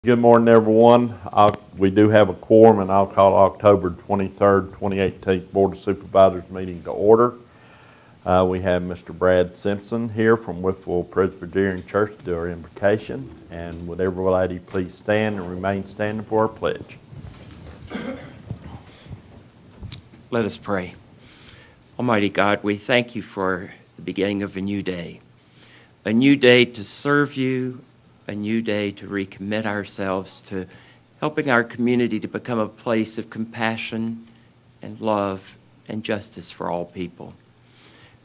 Good morning, everyone. We do have a quorum, and I'll call October 23rd, 2018 Board of Supervisors meeting to order. We have Mr. Brad Simpson here from Wythe Presbyterian Church to do our invocation. And would everybody please stand and remain standing for our pledge? Let us pray. Almighty God, we thank you for the beginning of a new day to serve you, a new day to recommit ourselves to helping our community to become a place of compassion and love and justice for all people.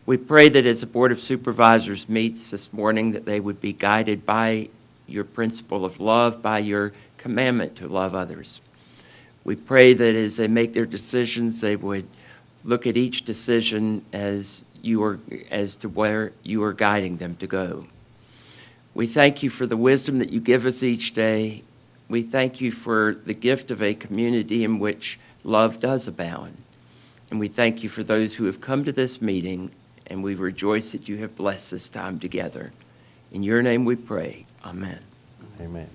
We pray that as the Board of Supervisors meets this morning, that they would be guided by your principle of love, by your commandment to love others. We pray that as they make their decisions, they would look at each decision as to where you are guiding them to go. We thank you for the wisdom that you give us each day. We thank you for the gift of a community in which love does abound. And we thank you for those who have come to this meeting, and we rejoice that you have blessed this time together. In your name we pray. Amen. Amen.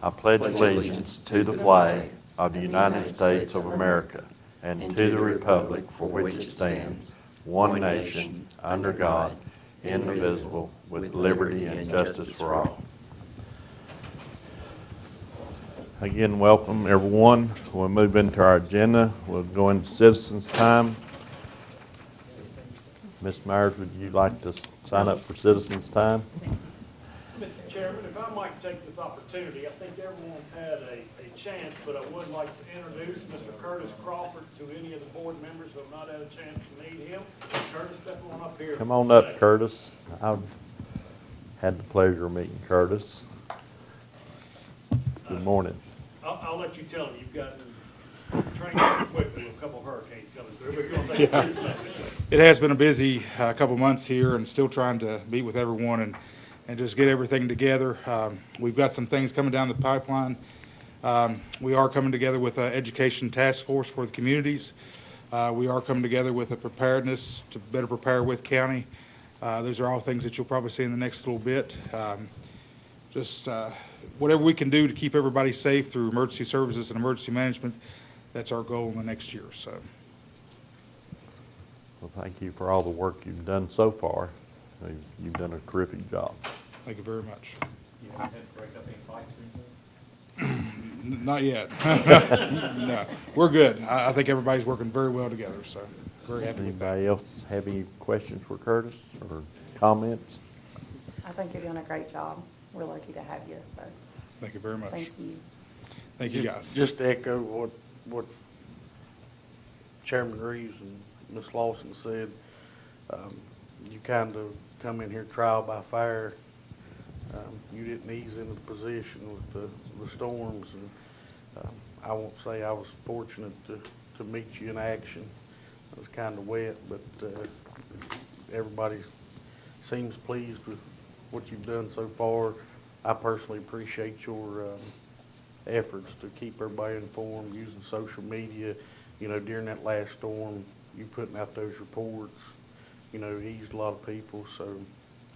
I pledge allegiance to the flag of the United States of America and to the republic for which it stands, one nation, under God, indivisible, with liberty and justice for all. Again, welcome everyone. We'll move into our agenda. We'll go into citizens' time. Ms. Myers, would you like to sign up for citizens' time? Mr. Chairman, if I might take this opportunity, I think everyone's had a chance, but I would like to introduce Mr. Curtis Crawford to any of the board members who have not had a chance to meet him. Curtis, step on up here. Come on up, Curtis. I've had the pleasure of meeting Curtis. Good morning. I'll let you tell him you've gotten trained pretty quickly with a couple of hurricanes coming through, but you're going to take a brief minute. It has been a busy couple months here, and still trying to meet with everyone and just get everything together. We've got some things coming down the pipeline. We are coming together with an education task force for the communities. We are coming together with a preparedness to better prepare Wythe County. Those are all things that you'll probably see in the next little bit. Whatever we can do to keep everybody safe through emergency services and emergency management, that's our goal in the next year. So, Well, thank you for all the work you've done so far. You've done a terrific job. thank you very much. You haven't had to break up any fights or anything? Not yet. No, we're good. I think everybody's working very well together, so very happy with that. Anybody else have any questions for Curtis or comments? I think you're doing a great job. We're lucky to have you, so Thank you very much. thank you. Thank you, guys. Just to echo what Chairman Reeves and Ms. Lawson said, you kind of come in here trial by fire. You didn't ease into the position with the storms, and I won't say I was fortunate to meet you in action. It was kind of wet, but everybody seems pleased with what you've done so far. I personally appreciate your efforts to keep everybody informed using social media. You know, during that last storm, you putting out those reports, you know, eased a lot of people. So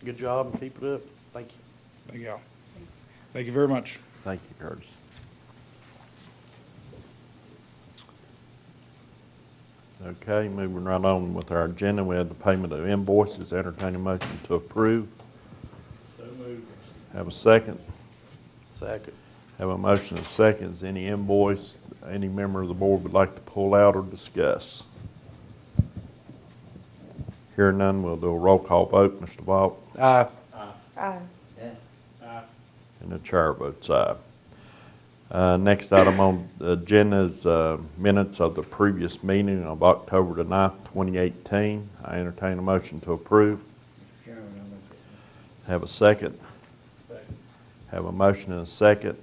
good job and keep it up. Thank you. Thank you all. Thank you very much. Thank you, Curtis. Okay, moving right on with our agenda, we have the payment of invoices. Entertain a motion to approve. So moved. Have a second. Second. Have a motion and a second. Is any invoice any member of the board would like to pull out or discuss? Hearing none, we'll do a roll call vote. Mr. Vaught? Aye. Aye. And the chair votes aye. Next item on the agenda is minutes of the previous meeting of October the 9th, 2018. I entertain a motion to approve. Have a second. Have a motion and a second.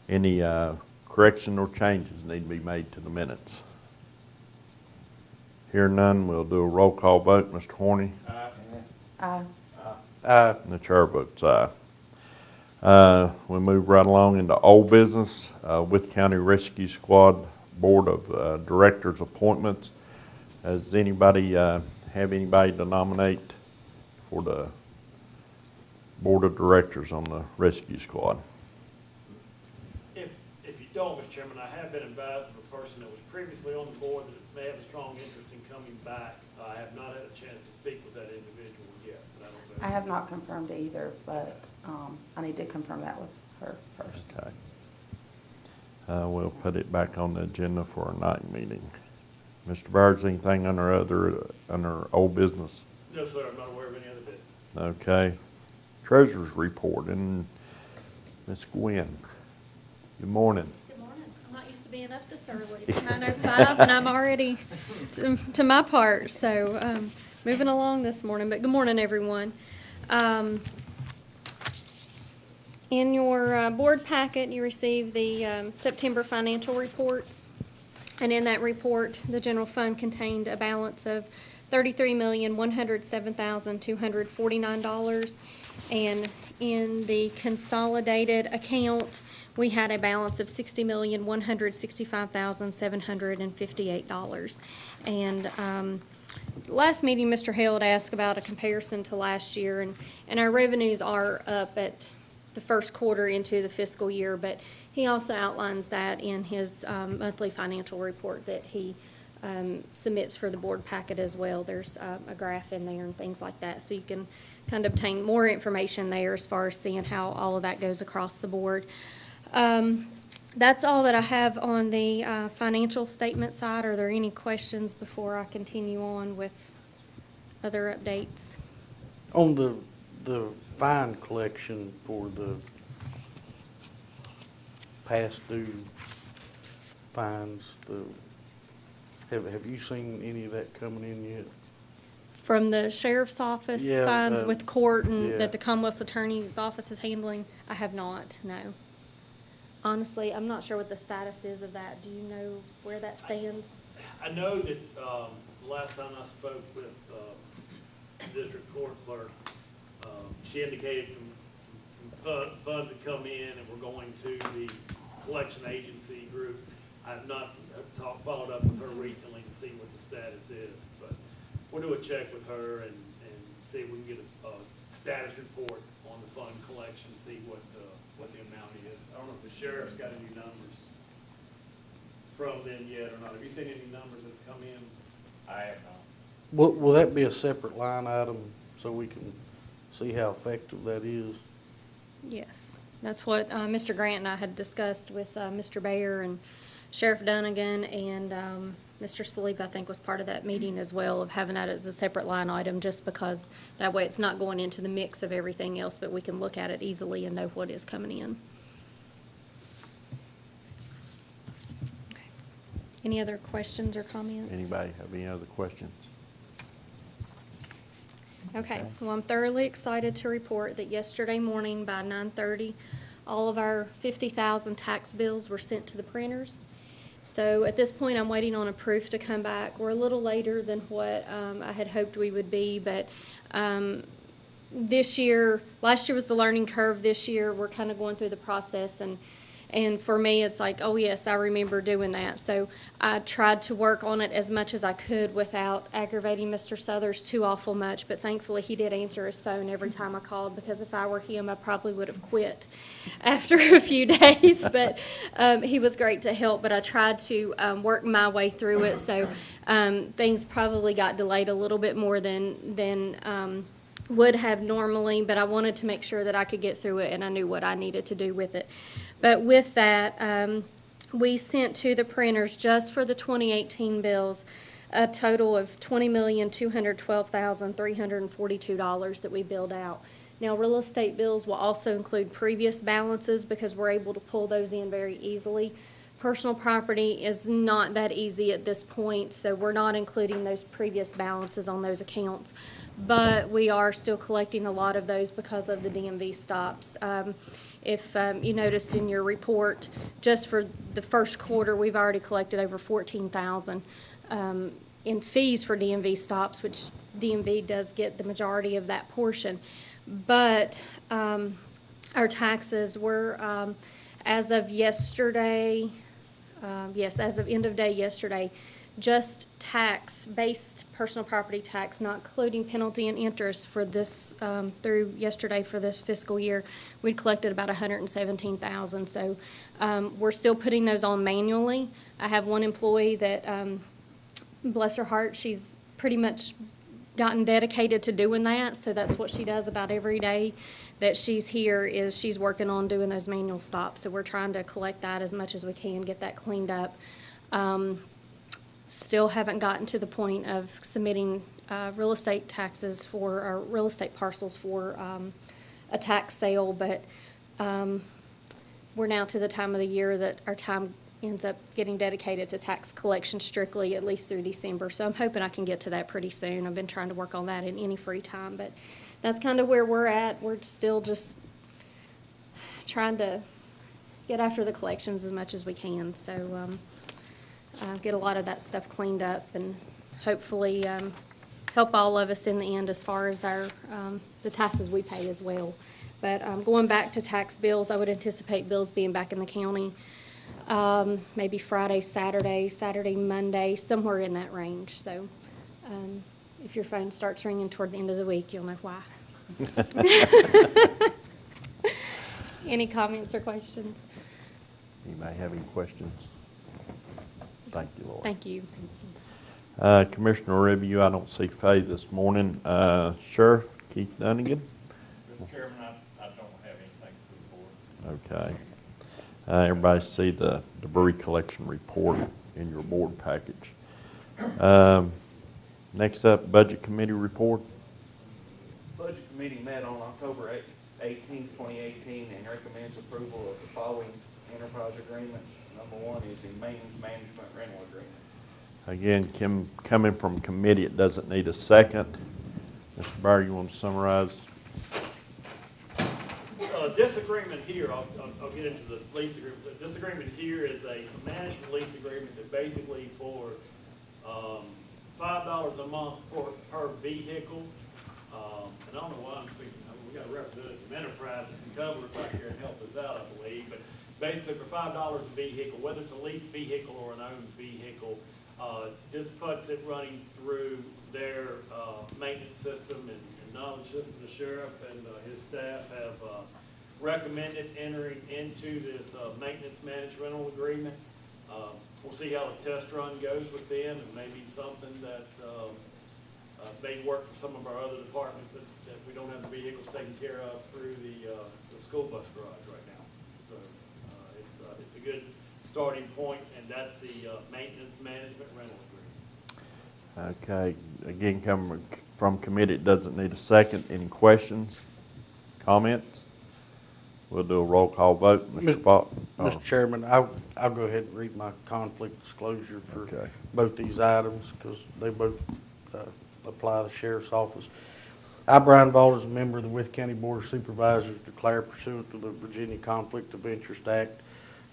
Any correction or changes need to be made to the minutes? Hearing none, we'll do a roll call vote. Mr. Horny? Aye. Aye. And the chair votes aye. We move right along into old business. Wythe County Rescue Squad Board of Directors appointments. Does anybody have anybody to nominate for the board of directors on the rescue squad? If you don't, Mr. Chairman, I have been advised of a person that was previously on the board that may have a strong interest in coming back. I have not had a chance to speak with that individual yet, but I don't know. I have not confirmed either, but I need to confirm that with her first. Okay. We'll put it back on the agenda for our night meeting. Mr. Byers, anything under old business? No, sir, I'm not aware of any other business. Okay. Treasurer's report, and Ms. Gwen, good morning. Good morning. I'm not used to being up this early. It's 9:05 and I'm already to my part, so moving along this morning. But good morning, everyone. In your board packet, you received the September financial reports. And in that report, the general fund contained a balance of $33,107,249. And in the consolidated account, we had a balance of $60,165,758. And last meeting, Mr. Hale had asked about a comparison to last year, and our revenues are up at the first quarter into the fiscal year, but he also outlines that in his monthly financial report that he submits for the board packet as well. There's a graph in there and things like that, so you can kind of obtain more information there as far as seeing how all of that goes across the board. That's all that I have on the financial statement side. Are there any questions before I continue on with other updates? On the fine collection for the past due fines, have you seen any of that coming in yet? From the sheriff's office Yeah, fines with court and yeah. that the Commonwealth Attorney's Office is handling? I have not, no. Honestly, I'm not sure what the status is of that. Do you know where that stands? I know that the last time I spoke with district court clerk, she indicated some funds that come in and we're going to the collection agency group. I have not followed up with her recently to see what the status is, but we'll do a check with her and see if we can get a status report on the fund collection, see what the amount is. I don't know if the sheriff's got any numbers from them yet or not. Have you seen any numbers that have come in? I have not. Will that be a separate line item so we can see how effective that is? Yes, that's what Mr. Grant and I had discussed with Mr. Bayer and Sheriff Dunnigan, and Mr. Sleep, I think, was part of that meeting as well, of having that as a separate line item, just because that way it's not going into the mix of everything else, but we can look at it easily and know what is coming in. Okay. Any other questions or comments? Anybody have any other questions? Okay, well, I'm thoroughly excited to report that yesterday morning by 9:30, all of our 50,000 tax bills were sent to the printers. So at this point, I'm waiting on a proof to come back. We're a little later than what I had hoped we would be, but this year, last year was the learning curve. This year, we're kind of going through the process, and for me, it's like, oh yes, I remember doing that. So I tried to work on it as much as I could without aggravating Mr. Southers too awful much, but thankfully he did answer his phone every time I called, because if I were him, I probably would have quit after a few days. But he was great to help, but I tried to work my way through it. So things probably got delayed a little bit more than would have normally, but I wanted to make sure that I could get through it and I knew what I needed to do with it. But with that, we sent to the printers just for the 2018 bills a total of $20,212,342 that we billed out. Now, real estate bills will also include previous balances because we're able to pull those in very easily. Personal property is not that easy at this point, so we're not including those previous balances on those accounts. But we are still collecting a lot of those because of the DMV stops. If you noticed in your report, just for the first quarter, we've already collected over $14,000 in fees for DMV stops, which DMV does get the majority of that portion. But our taxes were, as of yesterday, as of end of day yesterday, just tax-based personal property tax, not including penalty and interest for this, through yesterday for this fiscal year, we'd collected about $117,000. So we're still putting those on manually. I have one employee that, bless her heart, she's pretty much gotten dedicated to doing that, so that's what she does about every day that she's here, is she's working on doing those manual stops. So we're trying to collect that as much as we can, get that cleaned up. Still haven't gotten to the point of submitting real estate taxes for, or real estate parcels for a tax sale, but we're now to the time of the year that our time ends up getting dedicated to tax collection strictly, at least through December. So I'm hoping I can get to that pretty soon. I've been trying to work on that in any free time, but that's kind of where we're at. We're still just trying to get after the collections as much as we can. So get a lot of that stuff cleaned up and hopefully help all of us in the end as far as our the taxes we pay as well. But going back to tax bills, I would anticipate bills being back in the county maybe Friday, Saturday, Monday, somewhere in that range. So if your phone starts ringing toward the end of the week, you'll know why. Any comments or questions? Anybody have any questions? Thank you, Lord. Thank you. Commissioner review, I don't see Faye this morning. Sheriff Keith Dunnigan? Mr. Chairman, I don't have anything to report. Okay. Everybody see the debris collection report in your board package. Next up, Budget Committee report. Budget Committee met on October 18, 2018, and recommends approval of the following enterprise agreements. Number one is the maintenance management rental agreement. Again, coming from committee, it doesn't need a second. Mr. Barr, you want to summarize? This agreement here, I'll get into the lease agreement. So this agreement here is a management lease agreement that basically for $5 a month per vehicle. And I don't know why I'm speaking. I mean, we got a representative from Enterprise that can cover it back here and help us out, I believe. But basically for $5 a vehicle, whether it's a leased vehicle or an owned vehicle, this puts it running through their maintenance system and knowledge system. The sheriff and his staff have recommended entering into this maintenance management rental agreement. We'll see how the test run goes with them, and maybe something that may work for some of our other departments that we don't have the vehicles taken care of through the school bus garage right now. So it's a good starting point, and that's the maintenance management rental agreement. Okay, again, coming from committee, it doesn't need a second. Any questions, comments? We'll do a roll call vote. Mr. Bott? Mr. Chairman, I'll go ahead and read my conflict disclosure for Okay. both these items, because they both apply to the sheriff's office. I, Brian Ball, as a member of the Wythe County Board of Supervisors, declare pursuant to the Virginia Conflict of Interest Act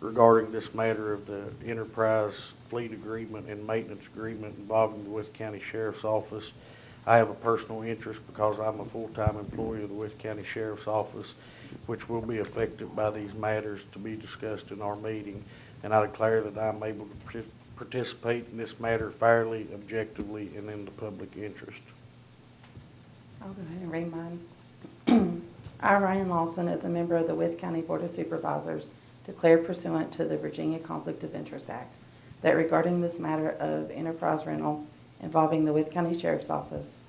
regarding this matter of the enterprise fleet agreement and maintenance agreement involving the Wythe County Sheriff's Office. I have a personal interest because I'm a full-time employee of the Wythe County Sheriff's Office, which will be affected by these matters to be discussed in our meeting, and I declare that I am able to participate in this matter fairly, objectively, and in the public interest. I'll go ahead and read mine. I, Ryan Lawson, as a member of the Wythe County Board of Supervisors, declare pursuant to the Virginia Conflict of Interest Act that regarding this matter of enterprise rental involving the Wythe County Sheriff's Office,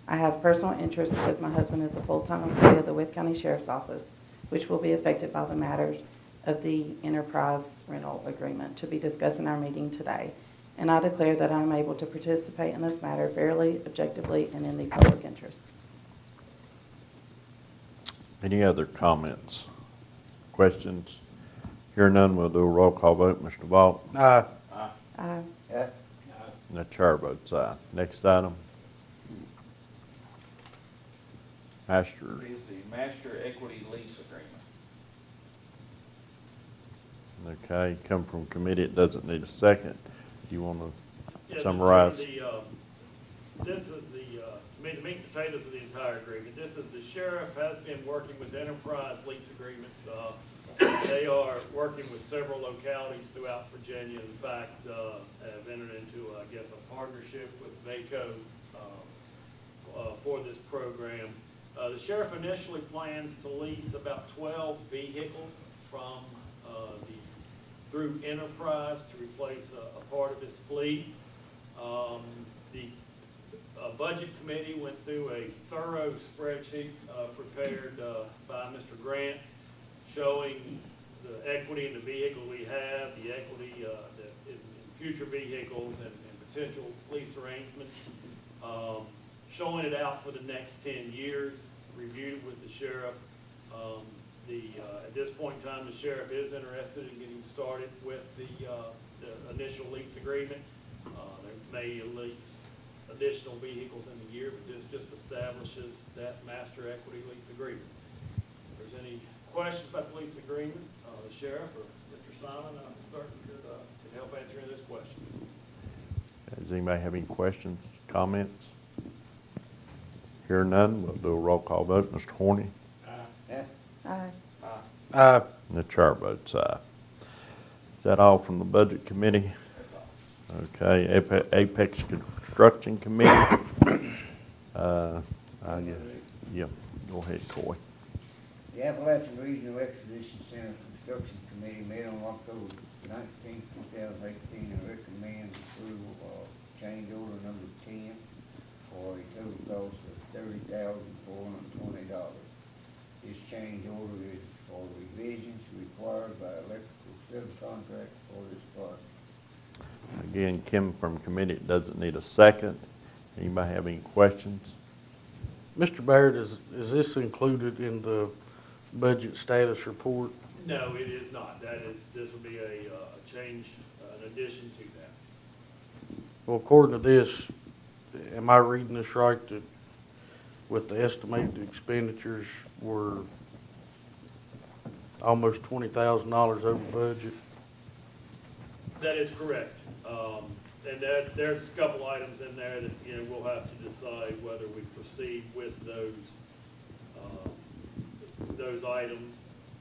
I have personal interest because my husband is a full-time employee of the Wythe County Sheriff's Office, which will be affected by the matters of the enterprise rental agreement to be discussed in our meeting today. And I declare that I am able to participate in this matter fairly, objectively, and in the public interest. Any other comments, questions? Hearing none, we'll do a roll call vote. Mr. Ball? Aye. Aye. And the chair votes aye. Next item. Master. Is the master equity lease agreement. Okay, come from committee, it doesn't need a second. Do you want Yeah, to summarize? This is the meat and potatoes of the entire agreement. This is the sheriff has been working with enterprise lease agreements They are working with several localities throughout Virginia. In fact, have entered into, I guess, a partnership with VACO for this program. The sheriff initially plans to lease about 12 vehicles from through Enterprise to replace a part of his fleet. The Budget Committee went through a thorough spreadsheet prepared by Mr. Grant, showing the equity in the vehicle we have, the equity in future vehicles and potential lease arrangements, showing it out for the next 10 years, reviewed it with the sheriff. At this point in time, the sheriff is interested in getting started with the initial lease agreement. There may lease additional vehicles in the year, but this just establishes that master equity lease agreement. If there's any questions about the lease agreement, the sheriff or Mr. Simon, I'm certain could help answer any of those questions. Does anybody have any questions, comments? Hear none, we'll do a roll call vote. Mr. Horny? Aye. And the chair votes aye. Is that all from the Budget Committee? Okay, Apex Construction Committee. Yeah, go ahead, Coy. The Appalachian Regional Exposition Center Construction Committee met on October 19, 2018, and recommends approval of change order number 10 for a total cost of $30,420. This change order is for revisions required by electrical subcontract for this project. Again, Kim from committee doesn't need a second. Anybody have any questions? Mr. Baird, is this included in the budget status report? No, it is not. This would be a change, an addition to that. Well, according to this, am I reading this right, that with the estimated expenditures were almost $20,000 over budget? That is correct. And there's a couple items in there that, we'll have to decide whether we proceed with those items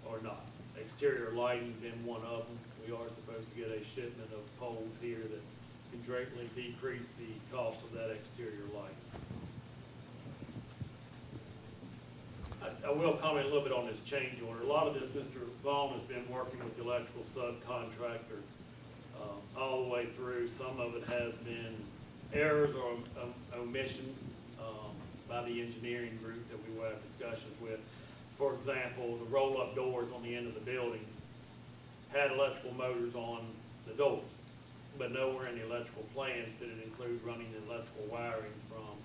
or not. Exterior lighting being one of them. We are supposed to get a shipment of poles here that can greatly decrease the cost of that exterior lighting. I will comment a little bit on this change order. A lot of this, Mr. Vaughn has been working with the electrical subcontractor all the way through. Some of it has been errors or omissions by the engineering group that we will have discussions with. For example, the roll-up doors on the end of the building had electrical motors on the doors, but nowhere in the electrical plans did it include running the electrical wiring from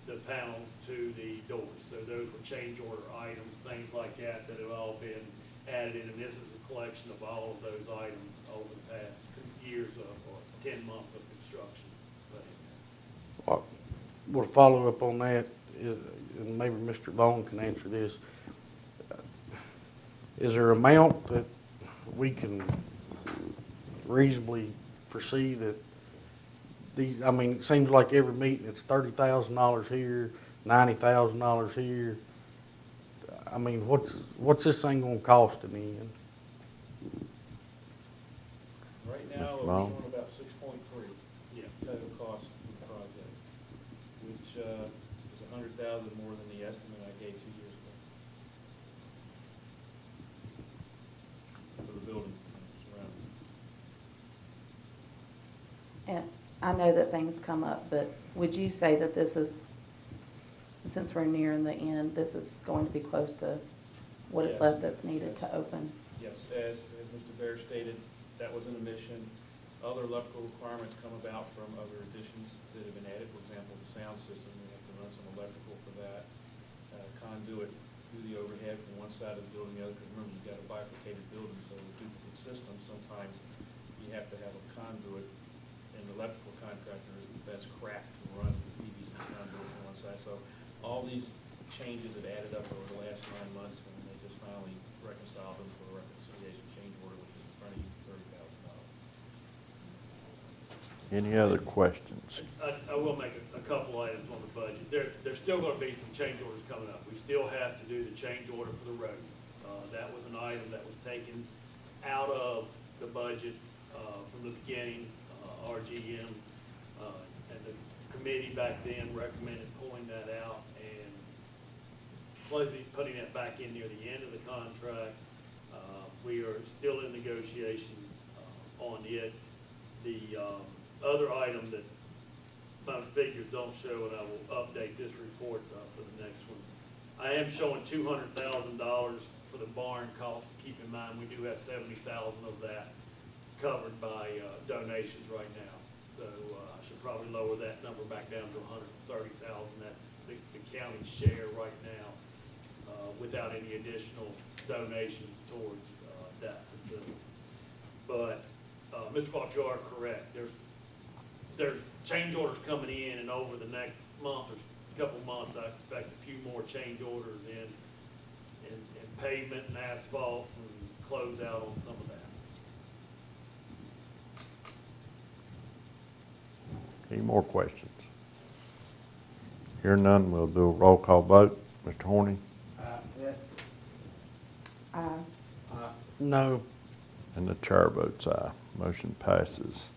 the panel to the doors. So those were change order items, things like that, that have all been added in, and this is a collection of all of those items over the past years or 10 months of construction. Well, follow up on that, and maybe Mr. Vaughn can answer this. Is there an amount that we can reasonably foresee that these, I mean, it seems like every meeting it's $30,000 here, $90,000 here. I mean, what's this thing gonna cost in the end? Right now, we're Wrong. showing about 6.3 Yeah. total cost of the project, which is 100,000 more than the estimate I gave 2 years ago for the building surrounding. And I know that things come up, but would you say that this is, since we're nearing the end, this is going to be close to what is Yes. left that's needed to open? Yes, as Mr. Bear stated, that was an omission. Other electrical requirements come about from other additions that have been added. For example, the sound system, we have to run some electrical for that. Conduit through the overhead from one side of the building, the other, because remember, you've got a bifurcated building, so with duplicate systems, sometimes you have to have a conduit, and the electrical contractor is the best craft to run the PVC conduit from one side. So all these changes have added up over the last 9 months, and they just finally reconciled them for a reconciliation change order, which is in front of you, $30,000. Any other questions? I will make a couple items on the budget. There's still going to be some change orders coming up. We still have to do the change order for the road. That was an item that was taken out of the budget from the beginning. RGM and the committee back then recommended pulling that out and slowly putting it back in near the end of the contract. We are still in negotiations on it. The other item that my figures don't show, and I will update this report for the next one. I am showing $200,000 for the barn cost. Keep in mind, we do have $70,000 of that covered by donations right now. So I should probably lower that number back down to $130,000. That's the county's share right now, without any additional donations towards that facility. But Mr. Fox, you are correct. There's change orders coming in, and over the next month or couple months, I expect a few more change orders in pavement and asphalt and close out on some of that. Any more questions? Hearing none, we'll do a roll call vote. Mr. Horny? Yes. Aye. No. And the chair votes aye. Motion passes.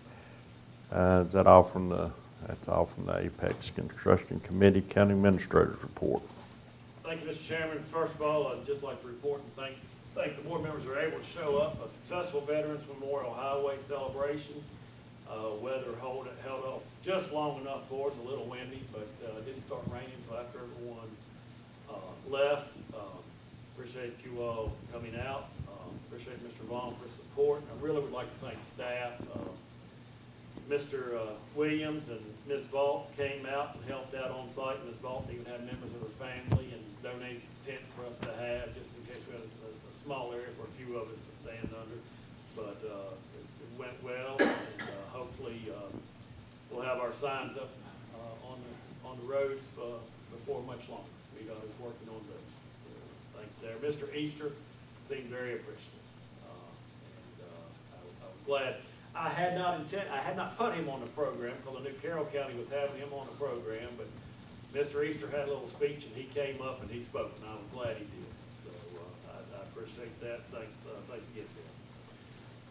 Is that all from that's all from the Apex Construction Committee. County Administrator's report. Thank you, Mr. Chairman. First of all, I'd just like to report and thank the board members who were able to show up. A successful Veterans Memorial Highway celebration. Weather held off just long enough for us, a little windy, but it didn't start raining until after everyone left. Appreciate you all coming out. Appreciate Mr. Vaughn for support. I really would like to thank staff. Mr. Williams and Ms. Vaught came out and helped out on site. Ms. Vaught even had members of her family and donated a tent for us to have, just in case we had a small area for a few of us to stand under. But it went well, and hopefully we'll have our signs up on the roads before much longer. We are working on those. So, thanks there. Mr. Easter seemed very appreciative, and I was glad. I had not put him on the program because I knew Carroll County was having him on the program, but Mr. Easter had a little speech and he came up and he spoke, and I was glad he did. So I appreciate that. Thanks again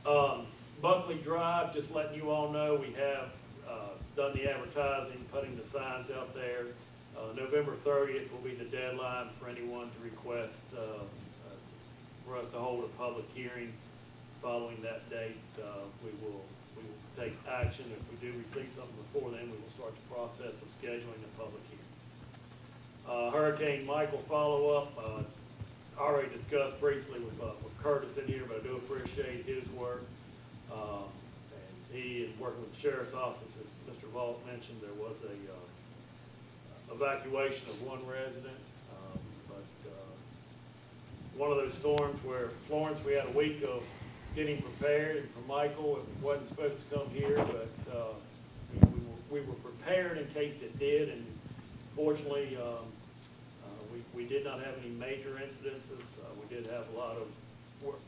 to him. Buckley Drive, just letting you all know, we have done the advertising, putting the signs out there. November 30th will be the deadline for anyone to request for us to hold a public hearing. Following that date, we will take action. If we do receive something before then, we will start the process of scheduling a public hearing. Hurricane Michael follow-up. I already discussed briefly with Curtis in here, but I do appreciate his work. And he is working with the Sheriff's Office. As Mr. Vaught mentioned, there was a evacuation of one resident. But one of those storms where Florence, we had a week of getting prepared, and for Michael, it wasn't supposed to come here, but we were prepared in case it did, and fortunately, we did not have any major incidences. We did have a lot of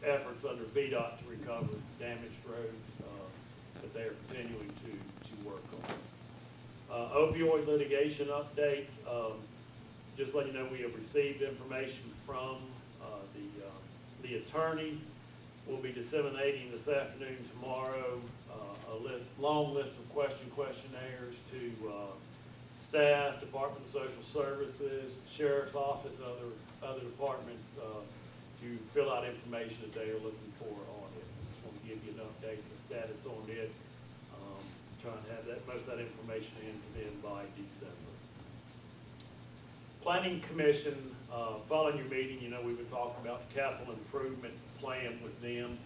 efforts under VDOT to recover damaged roads that they are continuing to work on. Opioid litigation update. Just letting you know, we have received information from the attorneys. We'll be disseminating this afternoon, tomorrow, a long list of questionnaires to staff, Department of Social Services, Sheriff's Office, other departments to fill out information that they are looking for on it. Just want to give you an update of the status on it. Trying to have most of that information in by December. Planning Commission, following your meeting, we've been talking about the capital improvement plan with them.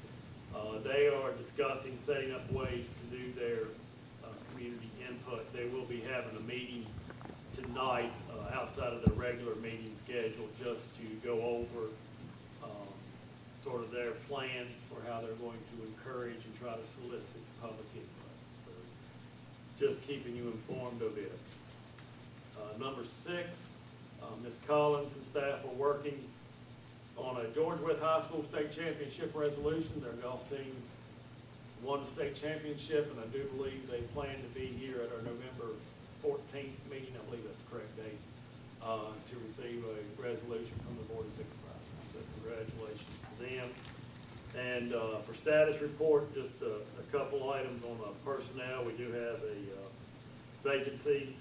They are discussing setting up ways to do their community input. They will be having a meeting tonight outside of the regular meeting schedule just to go over sort of their plans for how they're going to encourage and try to solicit public input. So just keeping you informed of it. Number 6, Ms. Collins and staff are working on a Wythe High School state championship resolution. Their golf team won the state championship, and I do believe they plan to be here at our November 14th meeting, I believe that's the correct date, to receive a resolution from the Board of Supervisors. So congratulations to them. And for status report, just a couple items on personnel. We do have a vacancy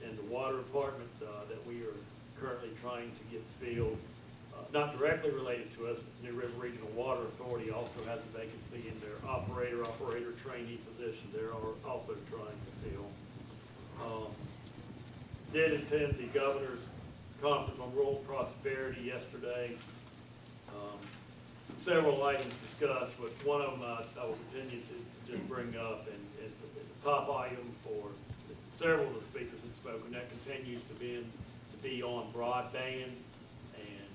in the water department that we are currently trying to get filled. Not directly related to us, but New River Regional Water Authority also has a vacancy in their operator trainee position. They're also trying to fill. Did attend the governor's conference on rural prosperity yesterday. Several items discussed, but one of them I will continue to just bring up, and it's the top item for several of the speakers that spoken. That continues to be on broadband and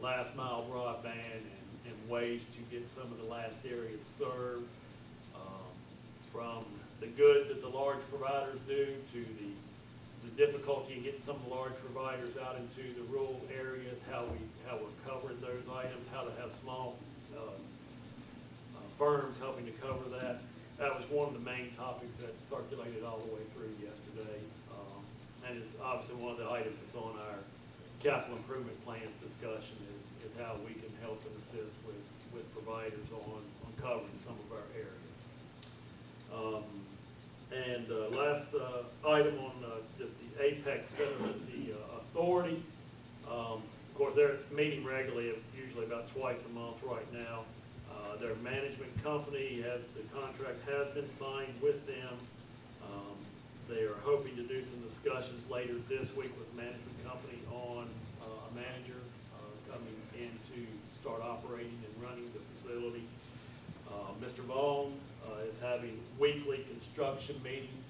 last mile broadband and ways to get some of the last areas served, from the good that the large providers do to the difficulty in getting some of the large providers out into the rural areas, how we're covering those items, how to have small firms helping to cover that. That was one of the main topics that circulated all the way through yesterday. And it's obviously one of the items that's on our capital improvement plans discussion is how we can help and assist with providers on covering some of our areas. Last item on just the Apex Center, the authority. Of course, they're meeting regularly, usually about twice a month right now. Their management company the contract has been signed with them. They are hoping to do some discussions later this week with the management company on a manager coming in to start operating and running the facility. Mr. Vaughn is having weekly construction meetings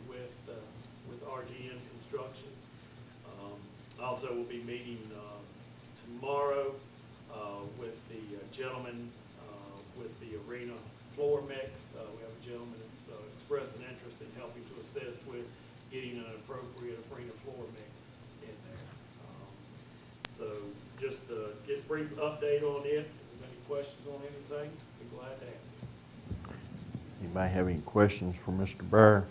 with RGN Construction. Also, we'll be meeting tomorrow with the gentleman with the arena floor mix. We have a gentleman that's expressed an interest in helping to assist with getting an appropriate arena floor mix in there. So just get a brief update on it. If there's any questions on anything, be glad to answer. Anybody have any questions for Mr. Bear?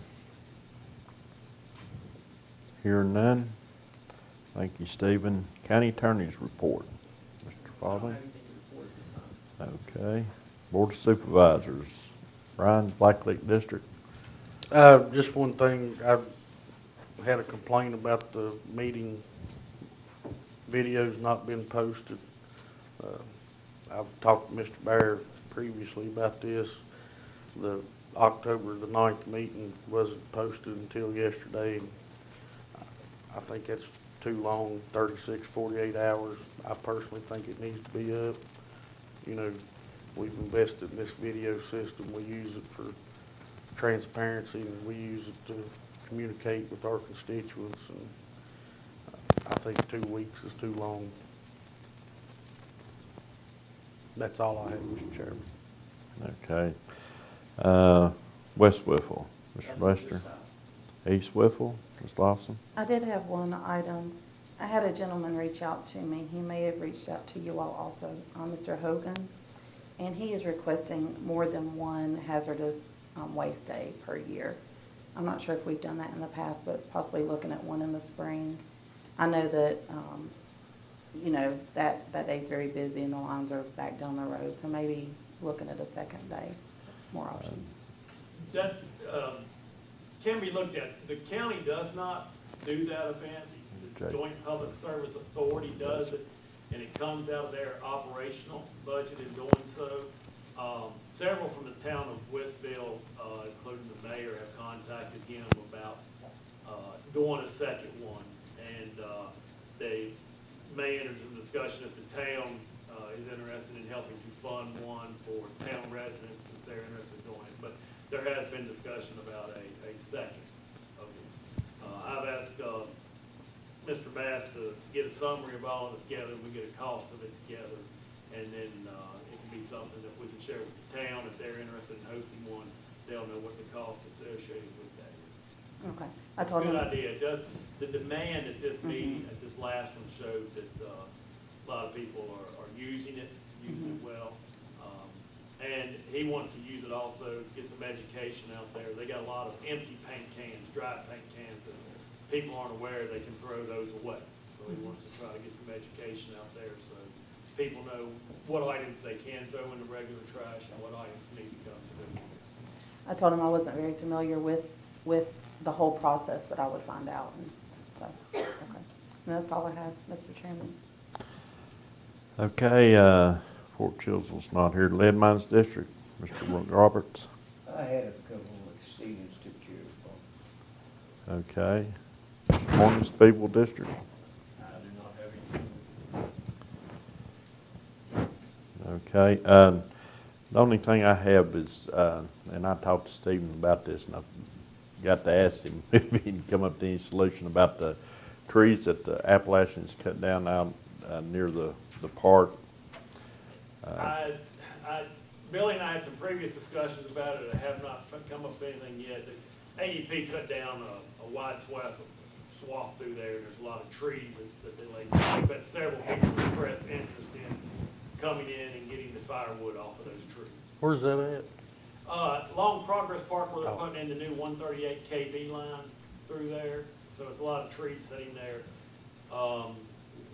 Hearing none. Thank you, Stephen. County Attorney's report. Mr. Fawley? Okay. Board of Supervisors. Brian, Black Lake District. Just one thing, I had a complaint about the meeting videos not being posted. I've talked to Mr. Bear previously about this. The October the 9th meeting wasn't posted until yesterday. I think that's too long, 36, 48 hours. I personally think it needs to be up. You know, we've invested in this video system. We use it for transparency, and we use it to communicate with our constituents, and I think 2 weeks is too long. That's all I have, Mr. Chairman. Okay. West Whiffle. Mr. Lester. East Whiffle. Ms. Lawson. I did have one item. I had a gentleman reach out to me. He may have reached out to you all also, Mr. Hogan, and he is requesting more than one hazardous waste day per year. I'm not sure if we've done that in the past, but possibly looking at one in the spring. I know that, you know, that day's very busy and the lines are back down the road, so maybe looking at a second day, more options. That can be looked at. The county does not do that event. The Okay. Joint Public Service Authority does it, and it comes out of their operational budget in doing so. Several from the town of Wytheville, including the mayor, have contacted him about doing a second one. And they may enter into discussion if the town is interested in helping to fund one for town residents, since they're interested in doing it. But there has been discussion about a second of it. I've asked Mr. Bass to get a summary of all of it together, and we get a cost of it together, and then it can be something that we can share with the town. If they're interested in hosting one, they'll know what the cost associated with that is. Okay. I told him. Good idea. It does, the demand at this meeting, at this last one, showed that a lot of people are using it well. And he wants to use it also to get some education out there. They got a lot of empty paint cans, dry paint cans that people aren't aware they can throw those away. So he wants to try to get some education out there so people know what items they can throw in the regular trash and what items need to come to the units. I told him I wasn't very familiar with the whole process, but I would find out, and so, okay. And that's all I have, Mr. Chairman. Okay, Fort Chilsell's not here. Lead Mines District, Mr. Roberts. I had a couple of Stevens took care of. Okay. Mr. Morgan's People District. I do not have anything. Okay, the only thing I have is, and I talked to Stephen about this, and I got to ask him if he can come up to any solution about the trees that the Appalachians cut down out near the park. Billy and I had some previous discussions about it. I have not come up with anything yet. The AEP cut down a wide swath through there. There's a lot of trees that they laid. We've had several people express interest in coming in and getting the firewood off of those trees. Where's that at? Along Progress Park where they're putting in the new 138 KV line through there. So it's a lot of trees sitting there.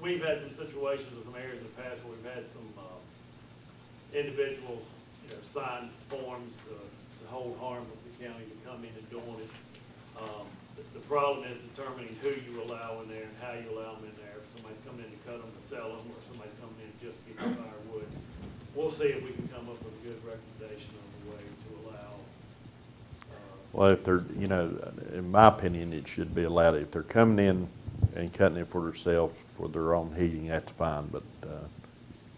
We've had some situations with some areas in the past where we've had some individuals, sign forms to hold harmless the county to come in and doing it. The problem is determining who you allow in there and how you allow them in there. If somebody's coming in to cut them to sell them, or if somebody's coming in just to get the firewood. We'll see if we can come up with a good recommendation on the way to allow. Well, if they're, in my opinion, it should be allowed. If they're coming in and cutting it for themselves, for their own heating, that's fine, but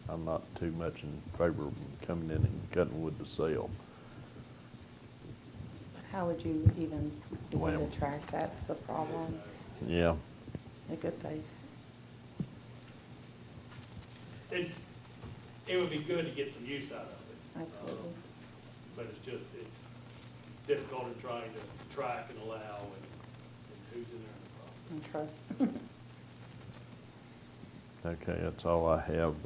I'm not too much in favor of them coming in and cutting wood to sell. But how would you even begin Well. to track? That's the problem. Yeah. A good faith. It would be good to get some use out of it. Absolutely. But it's difficult in trying to track and allow and who's in there in the process. And trust. Okay, that's all I have.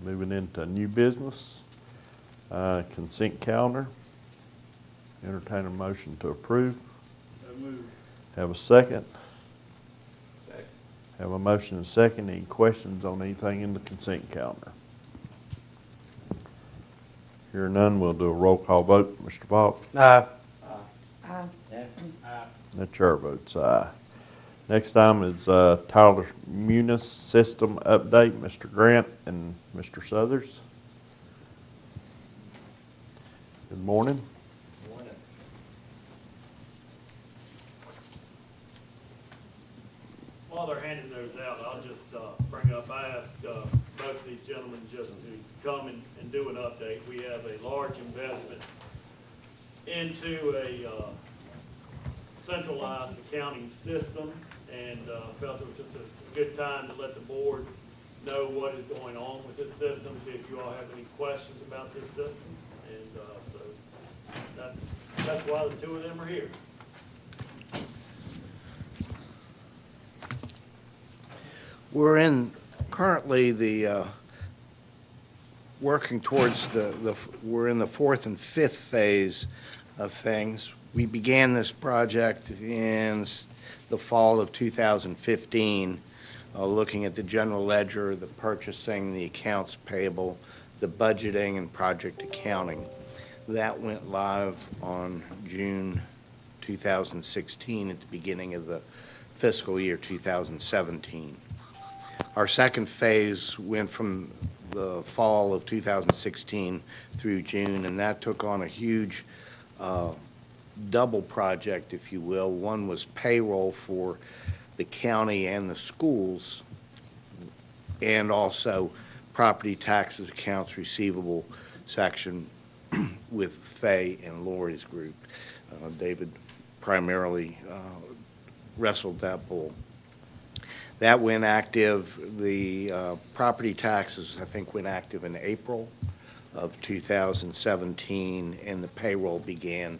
Moving into new business, consent calendar. Entertain a motion to approve. So moved. Have a second. Second. Have a motion and second. Any questions on anything in the consent calendar? Hearing none, we'll do a roll call vote. Mr. Falk? Aye. The chair votes aye. Next item is Tyler Munis System Update, Mr. Grant and Mr. Southers. Good morning. While they're handing those out, I'll just bring up, I asked both of these gentlemen just to come and do an update. We have a large investment into a centralized accounting system, and felt it was just a good time to let the board know what is going on with this system, see if you all have any questions about this system. And so that's why the two of them are here. We're currently working towards we're in the fourth and fifth phase of things. We began this project in the fall of 2015, looking at the general ledger, the purchasing, the accounts payable, the budgeting, and project accounting. That went live on June 2016 at the beginning of the fiscal year 2017. Our second phase went from the fall of 2016 through June, and that took on a huge double project, if you will. One was payroll for the county and the schools, and also property taxes, accounts receivable section with Fay and Lori's group. David primarily wrestled that bull. That went active. The property taxes, I think, went active in April of 2017, and the payroll began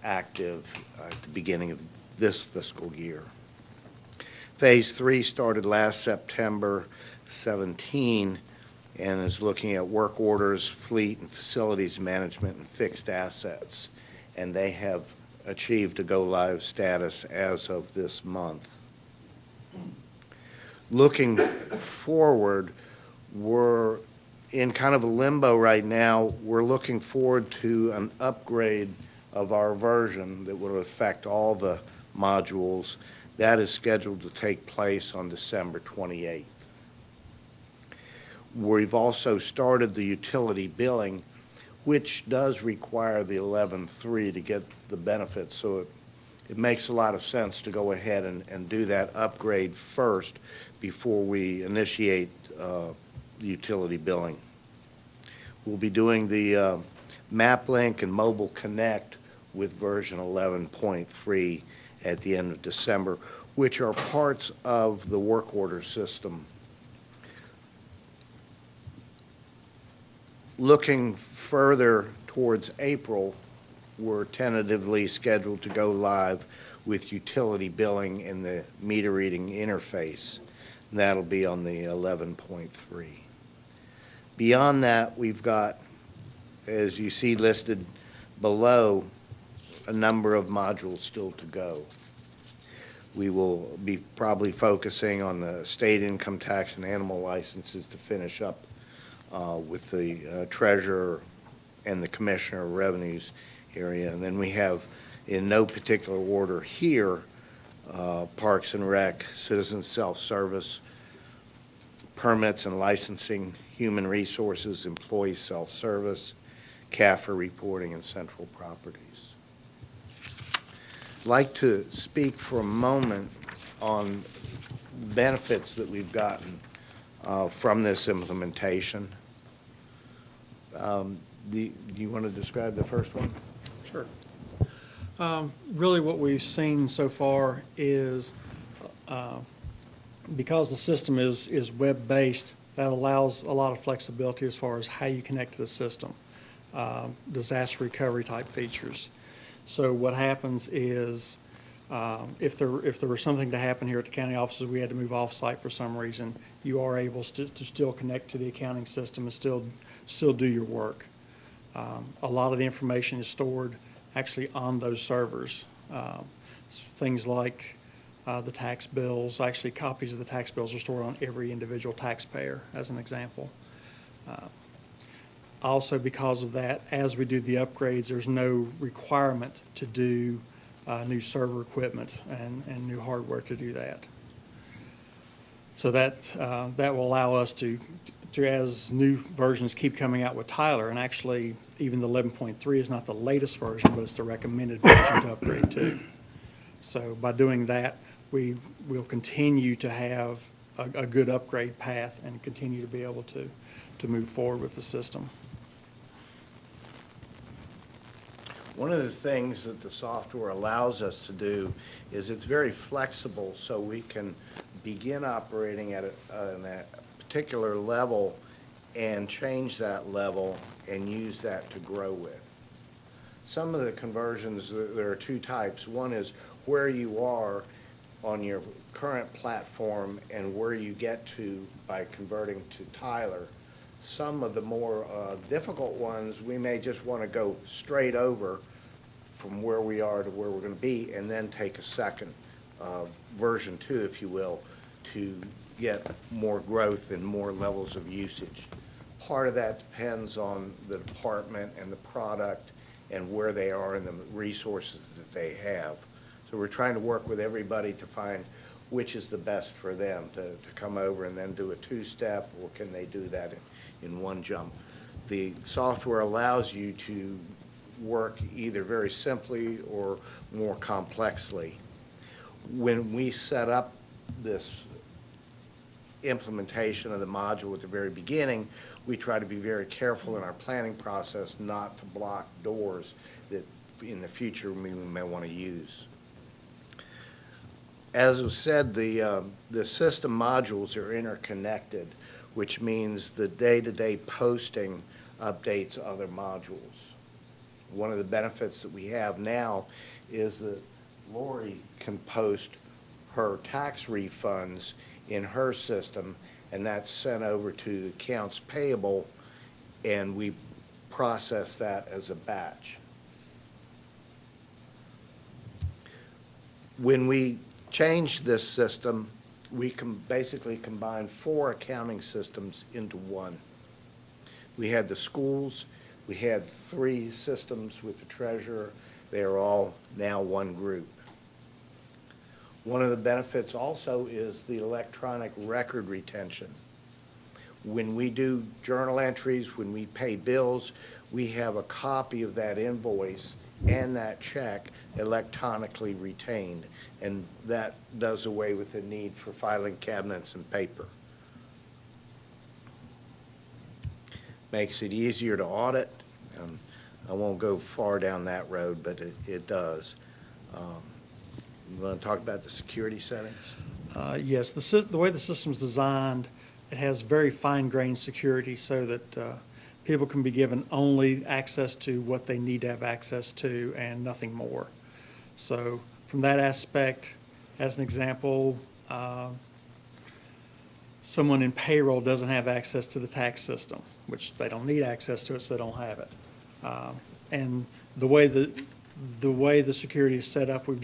active at the beginning of this fiscal year. Phase 3 started last September 17 and is looking at work orders, fleet, and facilities management and fixed assets, and they have achieved a go-live status as of this month. Looking forward, we're in kind of a limbo right now. We're looking forward to an upgrade of our version that will affect all the modules. That is scheduled to take place on December 28th. We've also started the utility billing, which does require the 11.3 to get the benefits. So it makes a lot of sense to go ahead and do that upgrade first before we initiate the utility billing. We'll be doing the MapLink and Mobile Connect with version 11.3 at the end of December, which are parts of the work order system. Looking further towards April, we're tentatively scheduled to go live with utility billing and the meter reading interface. And that'll be on the 11.3. Beyond that, we've got, as you see listed below, a number of modules still to go. We will be probably focusing on the state income tax and animal licenses to finish up with the treasurer and the commissioner of revenues area. And then we have, in no particular order here, Parks and Rec, citizen self-service, permits and licensing, human resources, employee self-service, CAFR reporting, and central properties. I'd like to speak for a moment on benefits that we've gotten from this implementation. Do you want to describe the first one? Sure. Really what we've seen so far is because the system is web-based, that allows a lot of flexibility as far as how you connect to the system, disaster recovery type features. So what happens is if there was something to happen here at the county offices, we had to move off-site for some reason, you are able to still connect to the accounting system and still do your work. A lot of the information is stored actually on those servers. Things like the tax bills, actually copies of the tax bills are stored on every individual taxpayer, as an example. Also, because of that, as we do the upgrades, there's no requirement to do new server equipment and new hardware to do that. So that will allow us to, as new versions keep coming out with Tyler, and actually even the 11.3 is not the latest version, but it's the recommended version to upgrade to. So by doing that, we will continue to have a good upgrade path and continue to be able to move forward with the system. One of the things that the software allows us to do is it's very flexible, so we can begin operating at a particular level and change that level and use that to grow with. Some of the conversions, there are two types. One is where you are on your current platform and where you get to by converting to Tyler. Some of the more difficult ones, we may just want to go straight over from where we are to where we're going to be and then take a second version 2, if you will, to get more growth and more levels of usage. Part of that depends on the department and the product and where they are and the resources that they have. So we're trying to work with everybody to find which is the best for them to come over and then do a two-step, or can they do that in one jump. The software allows you to work either very simply or more complexly. When we set up this implementation of the module at the very beginning, we try to be very careful in our planning process not to block doors that in the future we may want to use. As was said, the system modules are interconnected, which means the day-to-day posting updates other modules. One of the benefits that we have now is that Lori can post her tax refunds in her system, and that's sent over to accounts payable, and we process that as a batch. When we changed this system, we can basically combine 4 accounting systems into one. We had the schools, we had 3 systems with the treasurer. They are all now one group. One of the benefits also is the electronic record retention. When we do journal entries, when we pay bills, we have a copy of that invoice and that check electronically retained, and that does away with the need for filing cabinets and paper. Makes it easier to audit. I won't go far down that road, but it does. You want to talk about the security settings? Yes, the way the system's designed, it has very fine-grained security so that people can be given only access to what they need to have access to and nothing more. So from that aspect, as an example, someone in payroll doesn't have access to the tax system, which they don't need access to it, so they don't have it. And the way the security is set up, we've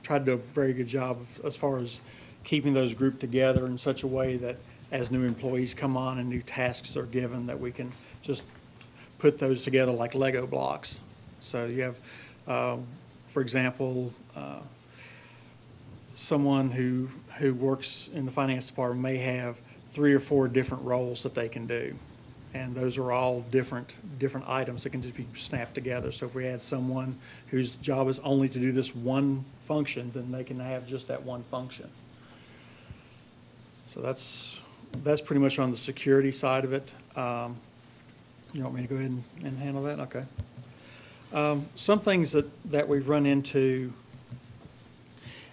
tried to do a very good job as far as keeping those grouped together in such a way that as new employees come on and new tasks are given, that we can just put those together like Lego blocks. So you have, for example, someone who works in the finance department may have 3 or 4 different roles that they can do. And those are all different items that can just be snapped together. So if we had someone whose job is only to do this one function, then they can have just that one function. So that's pretty much on the security side of it. You want me to go ahead and handle that? Okay. Some things that we've run into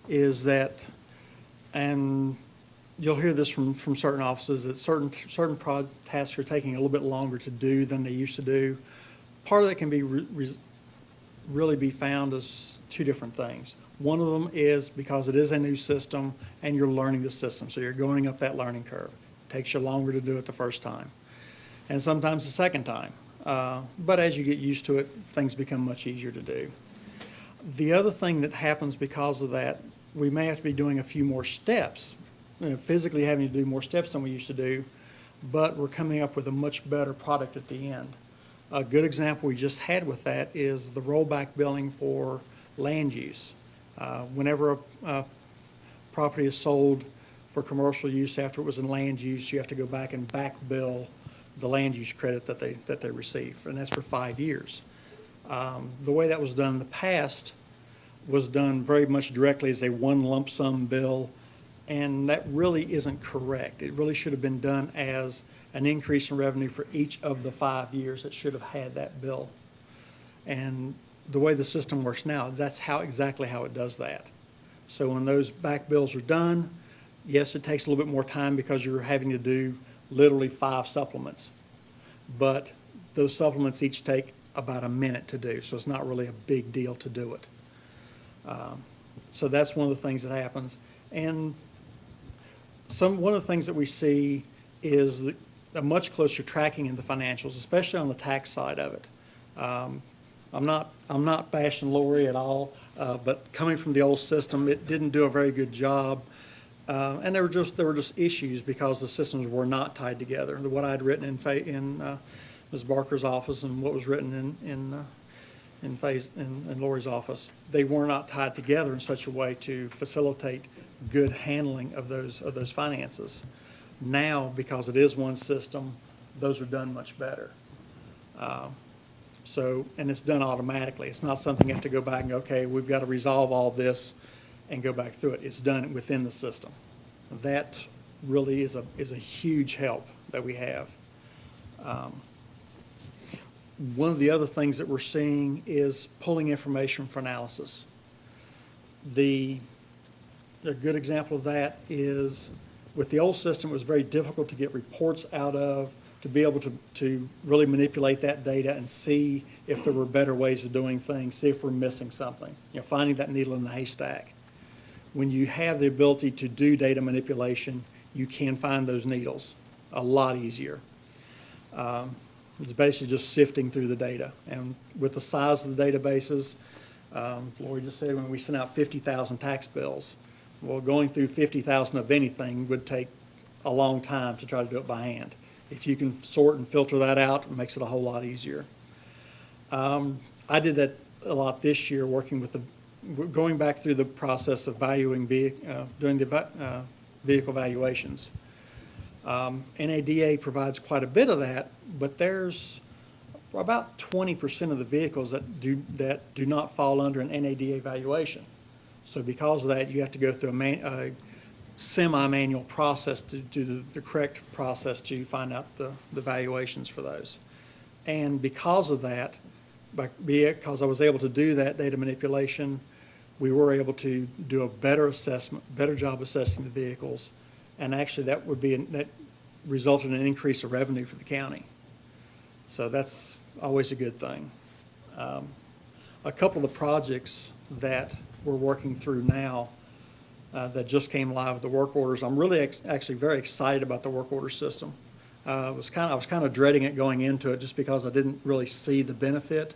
is that, and you'll hear this from certain offices, that certain tasks are taking a little bit longer to do than they used to do. Part of that can be really be found as 2 different things. One of them is because it is a new system and you're learning the system, so you're going up that learning curve. It takes you longer to do it the first time, and sometimes the second time. But as you get used to it, things become much easier to do. The other thing that happens because of that, we may have to be doing a few more steps, physically having to do more steps than we used to do, but we're coming up with a much better product at the end. A good example we just had with that is the rollback billing for land use. Whenever a property is sold for commercial use after it was in land use, you have to go back and back bill the land use credit that they receive, and that's for 5 years. The way that was done in the past was done very much directly as a one lump sum bill, and that really isn't correct. It really should have been done as an increase in revenue for each of the 5 years. It should have had that bill. And the way the system works now, that's exactly how it does that. So when those back bills are done, yes, it takes a little bit more time because you're having to do literally 5 supplements. But those supplements each take about a minute to do, so it's not really a big deal to do it. So that's one of the things that happens. And one of the things that we see is a much closer tracking in the financials, especially on the tax side of it. I'm not bashing Lori at all, but coming from the old system, it didn't do a very good job. And there were just issues because the systems were not tied together. What I had written in Ms. Barker's office and what was written in Lori's office, they were not tied together in such a way to facilitate good handling of those finances. Now, because it is one system, those are done much better. And it's done automatically. It's not something you have to go back and go, okay, we've got to resolve all this and go back through it. It's done within the system. That really is a huge help that we have. One of the other things that we're seeing is pulling information for analysis. A good example of that is with the old system, it was very difficult to get reports out of, to be able to really manipulate that data and see if there were better ways of doing things, see if we're missing something, finding that needle in the haystack. When you have the ability to do data manipulation, you can find those needles a lot easier. It's basically just sifting through the data. And with the size of the databases, Lori just said when we sent out 50,000 tax bills, well, going through 50,000 of anything would take a long time to try to do it by hand. If you can sort and filter that out, it makes it a whole lot easier. I did that a lot this year, working with going back through the process of doing the vehicle valuations. NADA provides quite a bit of that, but there's about 20% of the vehicles that do not fall under an NADA valuation. So because of that, you have to go through a semi-manual process to do the correct process to find out the valuations for those. And because of that, because I was able to do that data manipulation, we were able to do a better job assessing the vehicles, and actually that resulted in an increase of revenue for the county. So that's always a good thing. A couple of the projects that we're working through now that just came live with the work orders, I'm really actually very excited about the work order system. I was kind of dreading it going into it just because I didn't really see the benefit,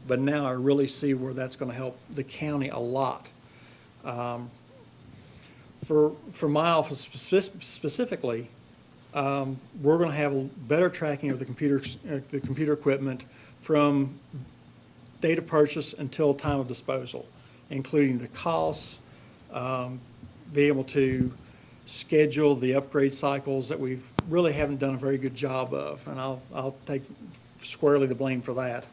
but now I really see where that's going to help the county a lot. For my office specifically, we're going to have better tracking of the computer equipment from date of purchase until time of disposal, including the costs, be able to schedule the upgrade cycles that we really haven't done a very good job of, and I'll take squarely the blame for that.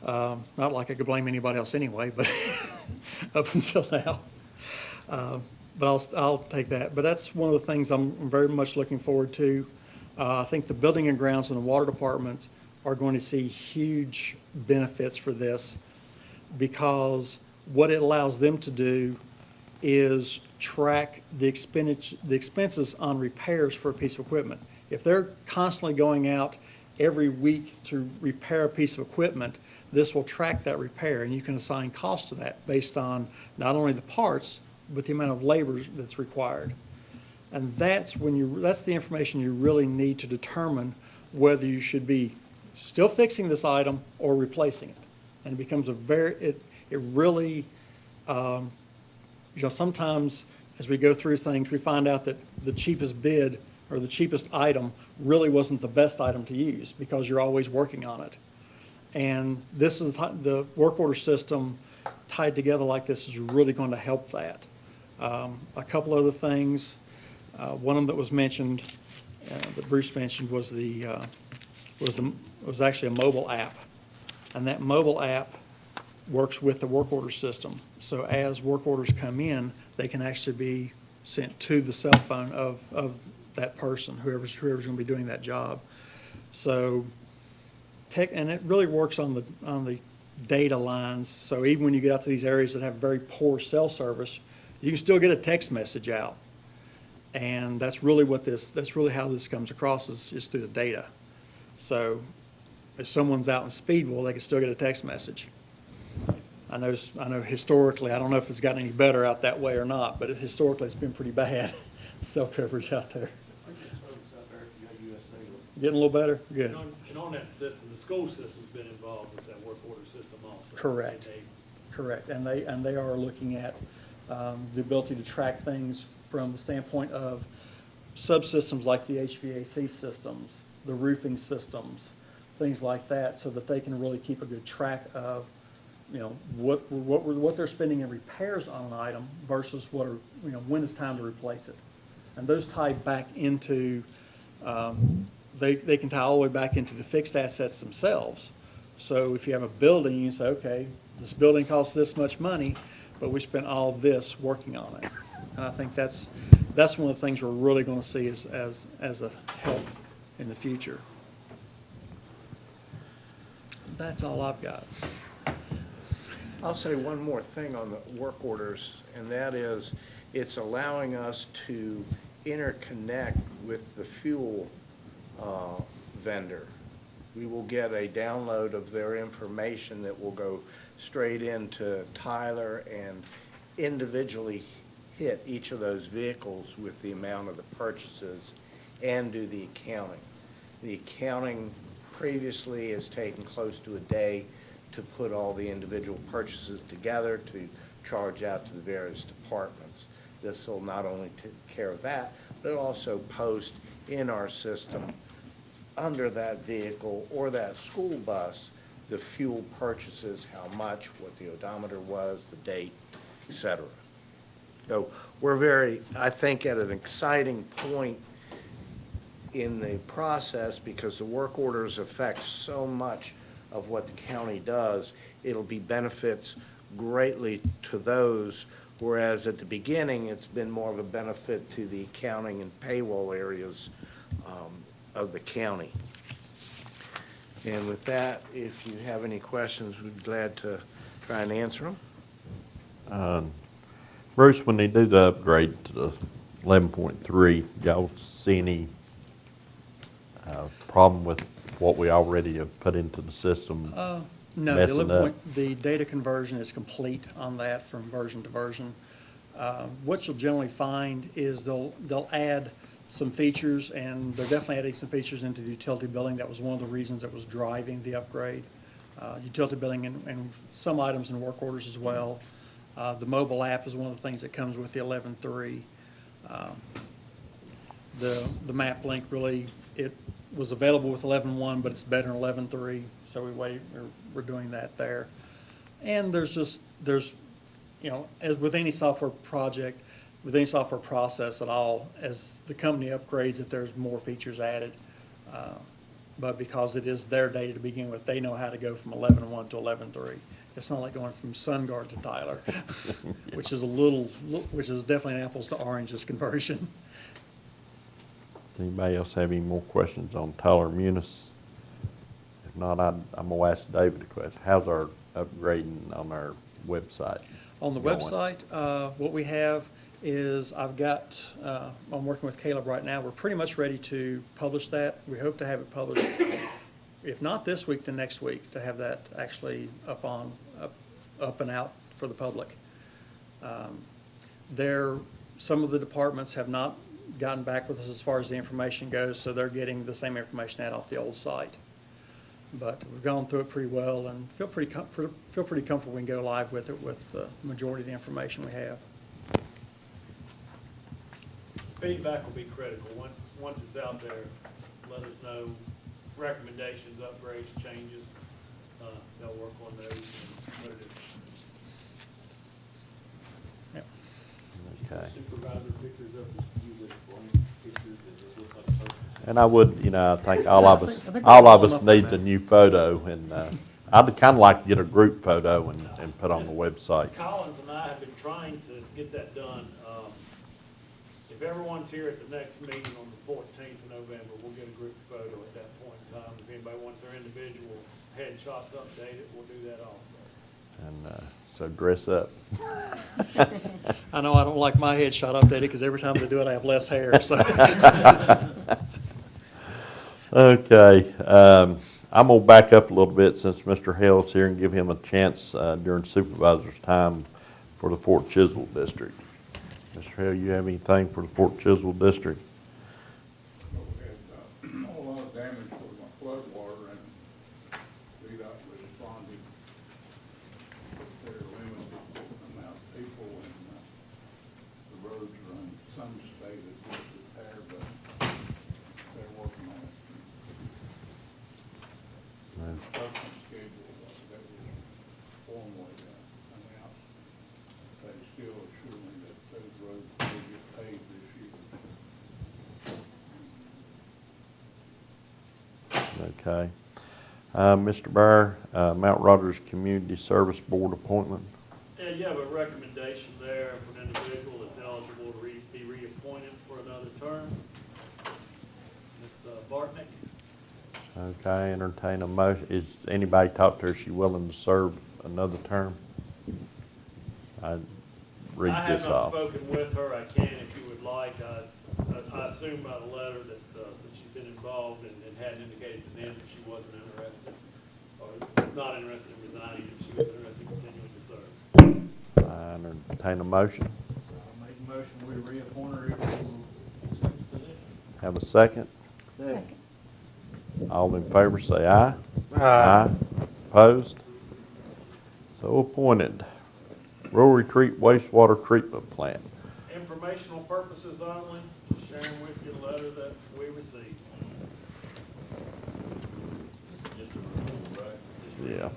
Not like I could blame anybody else anyway, but up until now. But I'll take that. But that's one of the things I'm very much looking forward to. I think the building and grounds and the water departments are going to see huge benefits for this, because what it allows them to do is track the expenses on repairs for a piece of equipment. If they're constantly going out every week to repair a piece of equipment, this will track that repair, and you can assign costs to that based on not only the parts, but the amount of labor that's required. And that's the information you really need to determine whether you should be still fixing this item or replacing it. And it becomes it really, sometimes as we go through things, we find out that the cheapest bid or the cheapest item really wasn't the best item to use because you're always working on it. And this is the work order system tied together like this is really going to help that. A couple other things. One of them that was mentioned, that Bruce mentioned, was actually a mobile app, and that mobile app works with the work order system. So as work orders come in, they can actually be sent to the cell phone of that person, whoever's going to be doing that job. So and it really works on the data lines. So even when you get out to these areas that have very poor cell service, you can still get a text message out. And that's really how this comes across is through the data. So if someone's out in Speedwell, they can still get a text message. I know historically, I don't know if it's gotten any better out that way or not, but historically it's been pretty bad, cell coverage out there. Getting a little better? Good. And on that system, the school system's been involved with that work order system also. Correct. Correct. And they are looking at the ability to track things from the standpoint of subsystems like the HVAC systems, the roofing systems, things like that, so that they can really keep a good track of, what they're spending in repairs on an item versus when it's time to replace it. And those tie back into, they can tie all the way back into the fixed assets themselves. So if you have a building, you say, okay, this building costs this much money, but we spent all this working on it. And I think that's one of the things we're really going to see as a help in the future. That's all I've got. I'll say one more thing on the work orders, and that is it's allowing us to interconnect with the fuel vendor. We will get a download of their information that will go straight into Tyler and individually hit each of those vehicles with the amount of the purchases and do the accounting. The accounting previously has taken close to a day to put all the individual purchases together to charge out to the various departments. This will not only take care of that, but it'll also post in our system under that vehicle or that school bus, the fuel purchases, how much, what the odometer was, the date, et cetera. So we're very, I think, at an exciting point in the process because the work orders affect so much of what the county does. It'll be benefits greatly to those, whereas at the beginning, it's been more of a benefit to the accounting and payroll areas of the county. And with that, if you have any questions, we'd be glad to try and answer them. Bruce, when they do the upgrade to the 11.3, y'all see any problem with what we already have put into the system? No, the Messing 11 up. point, the data conversion is complete on that from version to version. What you'll generally find is they'll add some features, and they're definitely adding some features into the utility billing. That was one of the reasons that was driving the upgrade. Utility billing and some items in work orders as well. The mobile app is one of the things that comes with the 11.3. The map link really, it was available with 11.1, but it's better in 11.3, so we're doing that there. And there's, you know, as with any software project, with any software process at all, as the company upgrades it, there's more features added. But because it is their data to begin with, they know how to go from 11.1 to 11.3. It's not like going from SunGuard to Tyler, which is definitely an apples to oranges conversion. Does anybody else have any more questions on Tyler Munis? If not, I'm gonna ask David a question. How's our upgrading on our website? On the going? website, what we have is I'm working with Caleb right now. We're pretty much ready to publish that. We hope to have it published, if not this week, then next week, to have that actually up and out for the public. Some of the departments have not gotten back with us as far as the information goes, so they're getting the same information out off the old site. But we've gone through it pretty well and feel pretty comfortable we can go live with it with the majority of the information we have. Feedback will be critical. Once it's out there, let us know recommendations, upgrades, changes. They'll work on those and put it in. Yep. Okay. Supervisor pictures of the music, pictures that just look like a person. And I would, I think all of us, I think all we're of all us up on needs that. a new photo, and I'd kind of like to get a group photo and put on the website. Collins and I have been trying to get that done. If everyone's here at the next meeting on the 14th of November, we'll get a group photo at that point in time. If anybody wants their individual headshots updated, we'll do that also. And so dress up. I know I don't like my headshot updated because every time they do it, I have less hair, so. Okay, I'm gonna back up a little bit since Mr. Hale's here and give him a chance during supervisor's time for the Fort Chiswell district. Mr. Hale, you have anything for the Fort Chiswell district? We had a whole lot of damage with my flood water, and VDOT responded with their limited amount of people, and the roads are in some state of disrepair, but they're working on it. Construction schedule that was formally announced, they still assure me that those roads will get paved this year. Okay. Mr. Bear, Mount Rogers Community Service Board appointment. Yeah, you have a recommendation there for an individual that's eligible to be reappointed for another term. Ms. Bartnick. Okay, entertain a motion. Is anybody talked to her? Is she willing to serve another term? I read this off. I have not spoken with her. I can if you would like. I assume by the letter that since she's been involved and hadn't indicated to them that she wasn't interested, or was not interested in resigning, that she was interested in continuing to serve. I entertain a motion. I'll make a motion, we reappoint her if she will accept the position. Have a second? Second. All in favor say aye. Aye. Opposed? So appointed. Rural Retreat Wastewater Treatment Plant. Informational purposes only, just sharing with you the letter that we received. Yeah.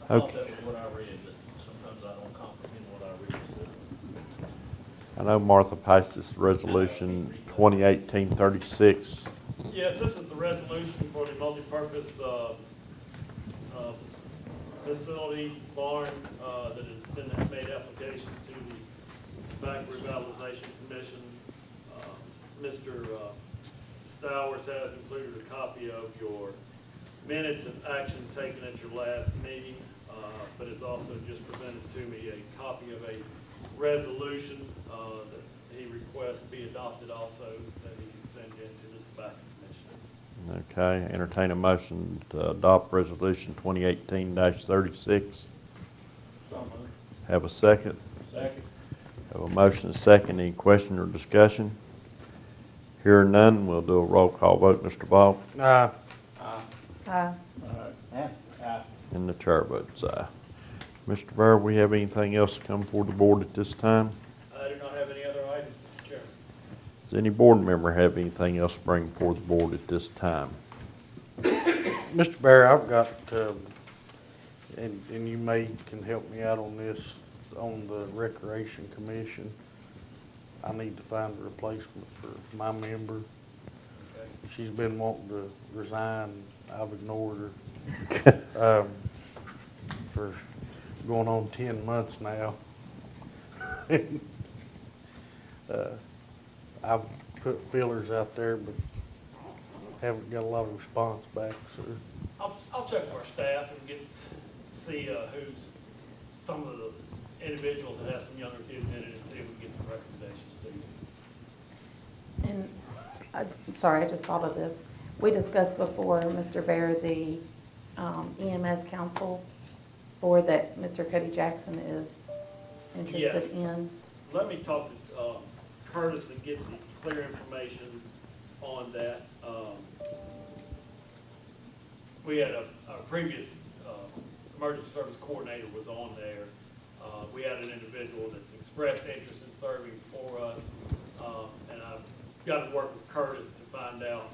I thought Okay. that was what I read, but sometimes I don't comprehend what I read, so. I know Martha passed this resolution 2018-36. Yes, this is the resolution for the multipurpose, facility barn, that has been made application to the Tobacco Revitalization Commission. Mr. Stowers has included a copy of your minutes of action taken at your last meeting, but has also just presented to me a copy of a resolution, that he requests be adopted also, that he can send in to the Tobacco Commission. Okay, entertain a motion to adopt resolution 2018-36. So moved. Have a second? Second. Have a motion and a second. Any question or discussion? Hearing none, we'll do a roll call vote. Mr. Ball? Aye. Aye. And the chair votes aye. Mr. Bear, we have anything else to come before the board at this time? I do not have any other items, Mr. Chairman. Does any board member have anything else to bring before the board at this time? Mr. Bear, I've got, and you can help me out on this, on the Recreation Commission. I need to find a replacement for my member. She's been wanting to resign. I've ignored her. For going on 10 months now. I've put feelers out there, but haven't got a lot of response back, so. I'll check with our staff and see who's some of the individuals that have some younger kids in it and see if we can get some recommendations to you. And, sorry, I just thought of this. We discussed before, Mr. Bear, the EMS council board that Mr. Cody Jackson is interested Yes. in. Let me talk to Curtis and get the clear information on that. We had our previous emergency service coordinator was on there. We had an individual that's expressed interest in serving for us, and I've got to work with Curtis to find out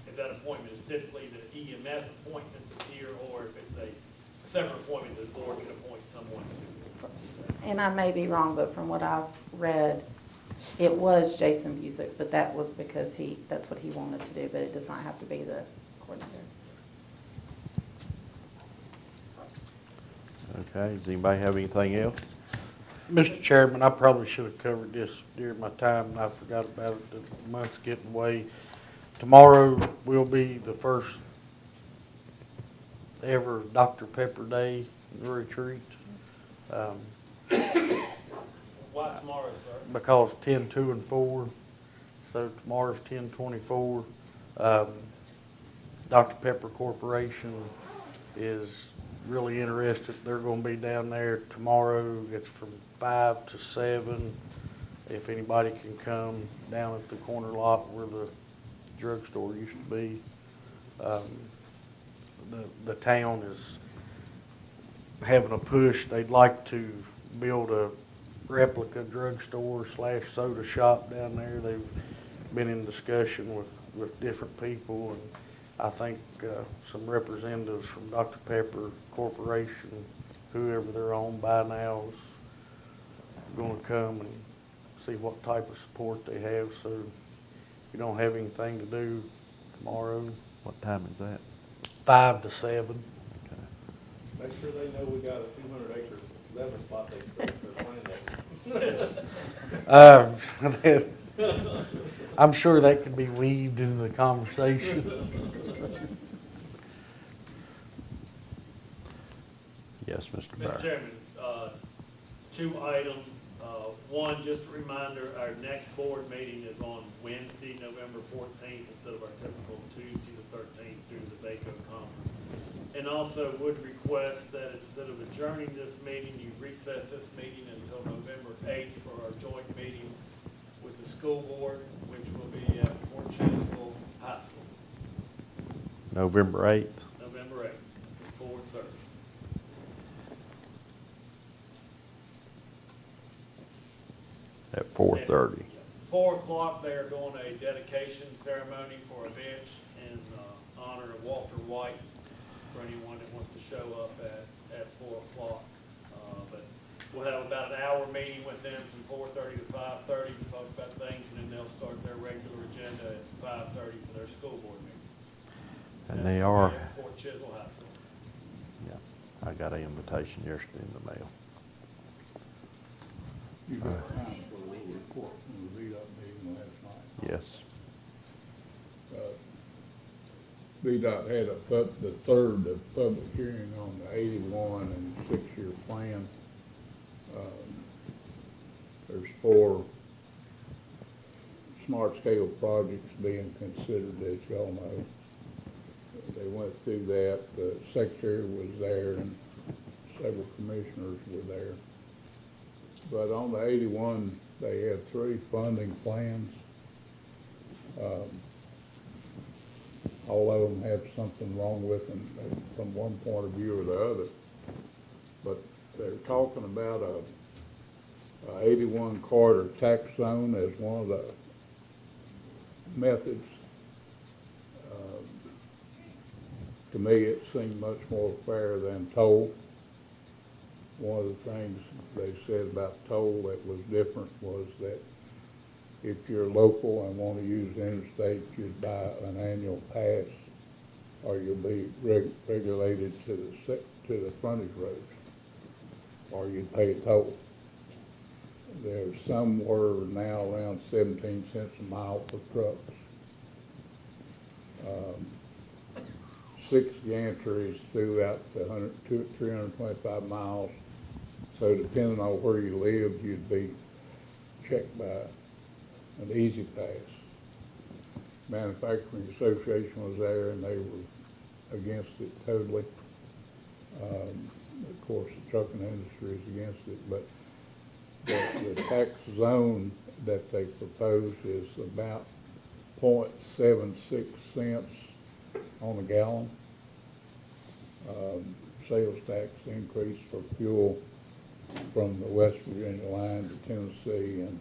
if that appointment is typically the EMS appointment that's here, or if it's a separate appointment that the board can appoint someone to. And I may be wrong, but from what I've read, it was Jason Busick, but that was because that's what he wanted to do, but it does not have to be the coordinator. Okay, does anybody have anything else? Mr. Chairman, I probably should have covered this during my time, and I forgot about it. The month's getting away. Tomorrow will be the first ever Dr. Pepper Day retreat. Why tomorrow, sir? Because 10, 2, and 4, so tomorrow's 10, 24. Dr. Pepper Corporation is really interested. They're gonna be down there tomorrow. It's from 5 to 7. If anybody can come down at the corner lot where the drugstore used to be. The town is having a push. They'd like to build a replica drugstore / soda shop down there. They've been in discussion with different people, and I think some representatives from Dr. Pepper Corporation, whoever they're owned by now, is going to come and see what type of support they have. So if you don't have anything to do tomorrow, What time is that? 5 to 7. Okay. Make sure they know we got a 200-acre leather spot they're planning. I'm sure that could be weaved into the conversation. Yes, Mr. Bear. Mr. Chairman, 2 items. One, just a reminder, our next board meeting is on Wednesday, November 14th, instead of our typical Tuesday, the 13th, due to the VACO conference. And also would request that instead of adjourning this meeting, you recess this meeting until November 8th for our joint meeting with the school board, which will be at Fort Chancellor High School, November 8th. November 8th, at 4:30. At 4:30. 4 o'clock, they are doing a dedication ceremony for a bench in honor of Walter Wythe. for anyone that wants to show up at 4 o'clock. But we'll have about an hour meeting with them from 4:30 to 5:30 to talk about things, and then they'll start their regular agenda at 5:30 for their school board meeting. And they are, At Fort Chisholm High School. yeah, I got an invitation yesterday in the mail. You got time for a little report from the VDOT meeting last night. Yes. VDOT had the third of public hearing on the 81 and 6-year plan. There's 4 smart scale projects being considered, as y'all know. They went through that, the secretary was there and several commissioners were there. But on the 81, they had 3 funding plans. All of them have something wrong with them from one point of view or the other. But they're talking about a 81 corridor tax zone as one of the methods. To me, it seemed much more fair than toll. One of the things they said about toll that was different was that if you're local and want to use the interstate, you'd buy an annual pass, or you'll be regulated to the frontage roads, or you'd pay a toll. There's somewhere now around 17 cents a mile for trucks. 6 gantries throughout the 325 miles. So depending on where you lived, you'd be checked by an easy pass. Manufacturing Association was there and they were against it totally. Of course, the trucking industry is against it, but the tax zone that they proposed is about 0.76 cents on a gallon. Sales tax increase for fuel from the West Virginia line to Tennessee, and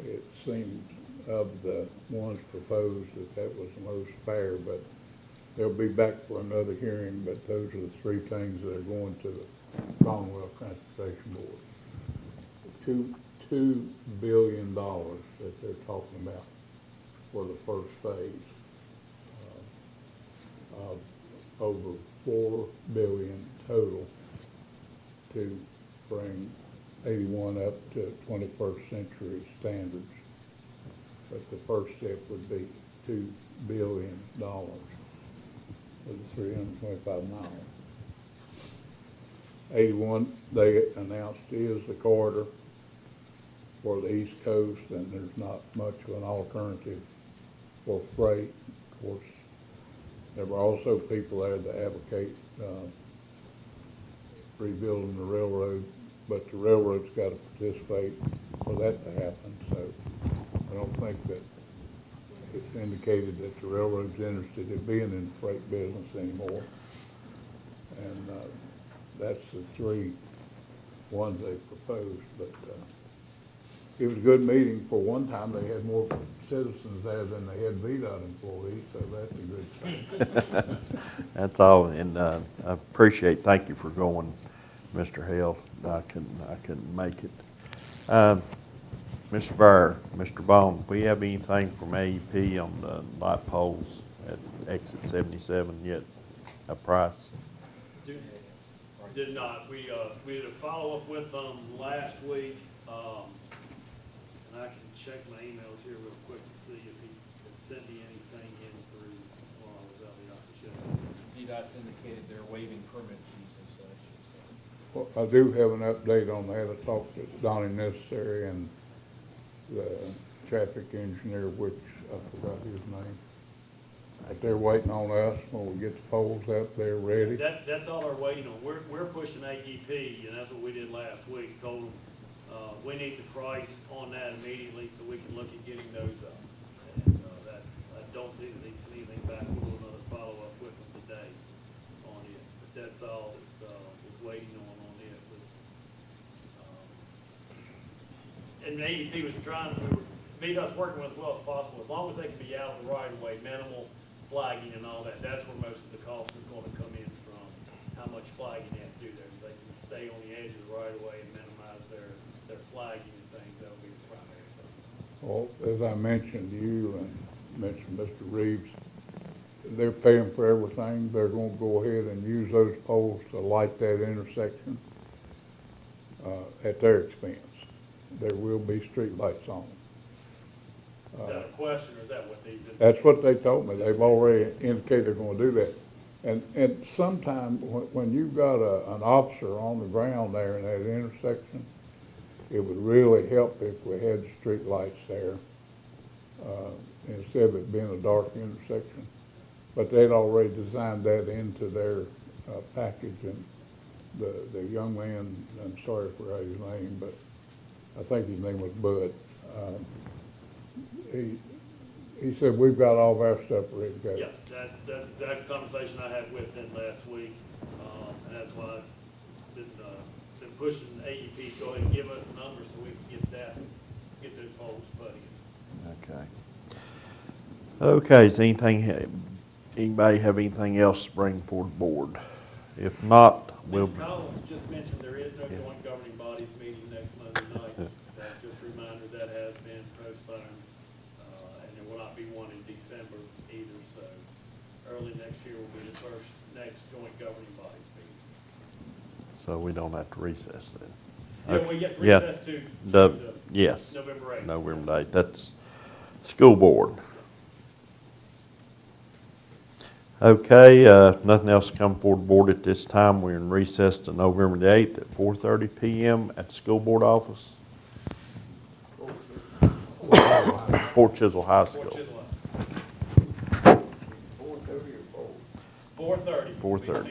it seemed of the ones proposed that was the most fair, but they'll be back for another hearing, but those are the 3 things that are going to the Commonwealth Transportation Board. $2 billion that they're talking about for the first phase. Of over $4 billion total to bring 81 up to 21st century standards. But the first step would be $2 billion for the 325 miles. 81, they announced, is the corridor for the East Coast, and there's not much of an alternative for freight. Of course, there were also people there to advocate rebuilding the railroad, but the railroad's got to participate for that to happen. So I don't think that it's indicated that the railroad's interested in being in the freight business anymore. And that's the 3 ones they proposed. But it was a good meeting. For one time, they had more citizens there than they had VDOT employees, so that's a good thing. That's all, and I appreciate, thank you for going, Mr. Hill. I couldn't make it. Mr. Burr, Mr. Bone, we have anything from AEP on the light poles at exit 77 yet, a price? Did not. We did a follow-up with them last week, and I can check my emails here real quick to see if he had sent me anything in through while I was out of the office yesterday. VDOT's indicated they're waiving permit fees and such. Well, I do have an update on that. I talked to Donnie Necessary and the traffic engineer, which I forgot his name. But they're waiting on us when we get the poles up there ready. That's all they're waiting on. We're pushing AEP, and that's what we did last week. Told them, we need the price on that immediately so we can look at getting those up. And, I don't see that they sent anything back. We'll do another follow-up with them today on it. But that's all that, was waiting on it was, and AEP was trying, VDOT's working with as well as possible, as long as they can be out of the right of way, minimal flagging and all that, that's where most of the cost is going to as I mentioned to you and mentioned Mr. Reeves, they're paying for everything. They're gonna go ahead and use those poles to light that intersection, at their expense. There will be streetlights on them. Is that a question, or is that what they did? That's what they told me. They've already indicated they're gonna do that. And sometime when you've got an officer on the ground there in that intersection, it would really help if we had street lights there, instead of it being a dark intersection. But they'd already designed that into their, package, and the young man, I'm sorry for his name, but I think his name was Bud. He said, we've got all of our stuff ready to go. Yeah, that's the exact conversation I had with him last week, and that's why I've been pushing AEP to go ahead and give us a number so we can get those poles put in. Okay. Okay, is anybody have anything else to bring before the board? If not, we'll. Mr. Collins just mentioned there is no joint governing bodies meeting next Monday night. That's just a reminder that has been postponed, and there will not be one in December either, so early next year will be the first next joint governing bodies meeting. So we don't have to recess then? Yeah, we get Yeah. recess to Yes. November 8th. November 8th. That's school board. Okay, nothing else to come forward board at this time. We're in recess to November the 8th at 4:30 PM at the school board office. Fort Chisholm High School. 4:30. 4:30.